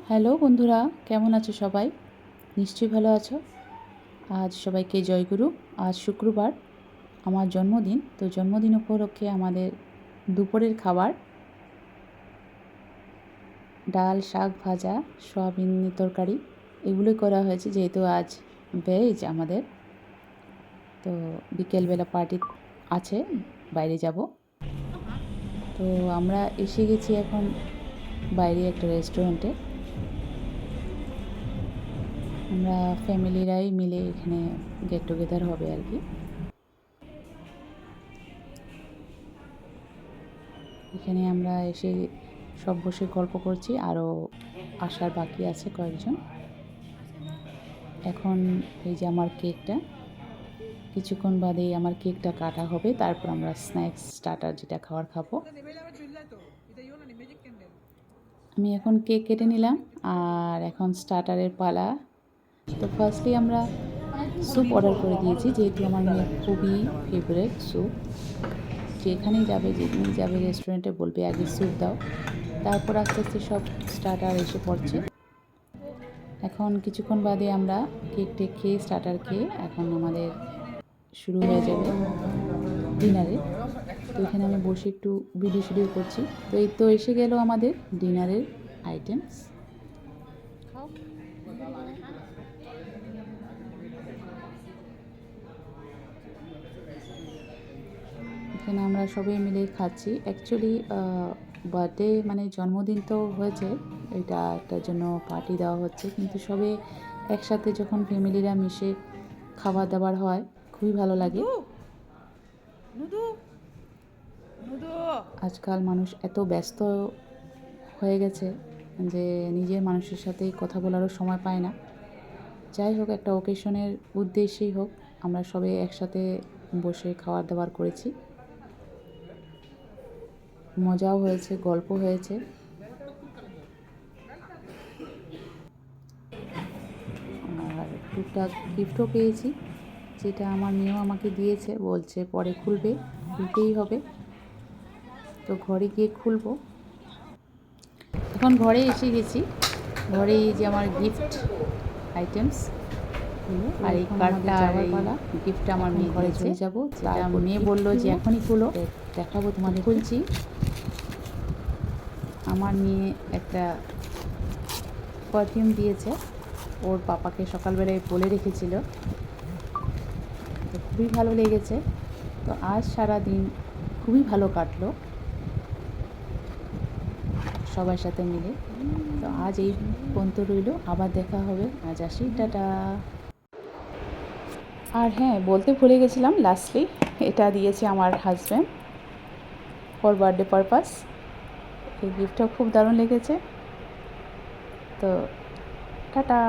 Hello বন্ধুরা, কেমন আছো সবাই? নিশ্চয়ই ভালো আছো। আজ সবাইকে জয়গুরু। আজ শুক্রবার, আমার জন্মদিন। তো জন্মদিন উপলক্ষে আমাদের দুপুরের খাবার ডাল, শাক ভাজা, সয়াবিন তরকারি এগুলোই করা হয়েছে, যেহেতু আজ ভেজ আমাদের। তো বিকেলবেলা পার্টি আছে, বাইরে যাব। তো আমরা এসে গেছি এখন বাইরে একটা রেস্টুরেন্টে। আমরা ফ্যামিলিরাই মিলে এখানে গেট টুগেদার হবে আর কি। এখানে আমরা এসে সব বসে গল্প করছি, আরও আসার বাকি আছে কয়েকজন। এখন এই যে আমার কেকটা, কিছুক্ষণ বাদেই আমার কেকটা কাটা হবে, তারপর আমরা স্ন্যাক্স স্টার্টার যেটা খাবার খাবো। আমি এখন কেক কেটে নিলাম, আর এখন স্টার্টারের পালা। তো ফার্স্টলি আমরা স্যুপ অর্ডার করে দিয়েছি, যেহেতু আমার মেয়ের খুবই ফেভারিট স্যুপ। যেখানেই যাবে, যেদিনই যাবে রেস্টুরেন্টে বলবে আগে স্যুপ দাও, তারপর আস্তে আস্তে সব স্টার্টার এসে পড়ছে। এখন কিছুক্ষণ বাদে আমরা কেকটা খেয়ে স্টার্টার খেয়ে এখন আমাদের শুরু হয়ে যাবে ডিনারে। তো এখানে আমি বসে একটু ভিডিও করছি। তো এই তো এসে গেল আমাদের ডিনারের আইটেমস। এখানে আমরা সবাই মিলে খাচ্ছি। অ্যাকচুয়ালি বার্থডে মানে জন্মদিন তো হয়েছে, এটা একটার জন্য পার্টি দেওয়া হচ্ছে, কিন্তু সবে একসাথে যখন ফ্যামিলিরা মিশে খাবার দাবার হয় খুবই ভালো লাগে। আজকাল মানুষ এত ব্যস্ত হয়ে গেছে যে নিজের মানুষের সাথেই কথা বলারও সময় পায় না। যাই হোক, একটা ওকেশনের উদ্দেশ্যেই হোক, আমরা সবাই একসাথে বসে খাবার দাবার করেছি। মজাও হয়েছে, গল্প হয়েছে। আর টুকটাক গিফটও পেয়েছি, যেটা আমার মেয়েও আমাকে দিয়েছে, বলছে পরে খুলতেই হবে। তো ঘরে গিয়ে খুলবো। এখন ঘরে এসে গেছি। ঘরে এই যে আমার গিফট আইটেমস, আর এই কার্ডটা গিফটটা আমার মেয়ে ঘরে চলে যাবো। যেটা মেয়ে বললো যে এখনই খুলো, দেখাবো তোমাদের। খুলছি। আমার মেয়ে একটা পারফিউম দিয়েছে, ওর পাপাকে সকালবেলায় বলে রেখেছিল, তো খুবই ভালো লেগেছে। তো আজ সারা দিন খুবই ভালো কাটলো সবার সাথে মিলে। তো আজ এই পর্যন্ত রইল, আবার দেখা হবে। আজ আসি, টাটা। আর হ্যাঁ, বলতে ভুলে গেছিলাম, লাস্টলি এটা দিয়েছে আমার হাজব্যান্ড ফর বার্থডে পারপাস। এই গিফটটা খুব দারুণ লেগেছে। তো টাটা।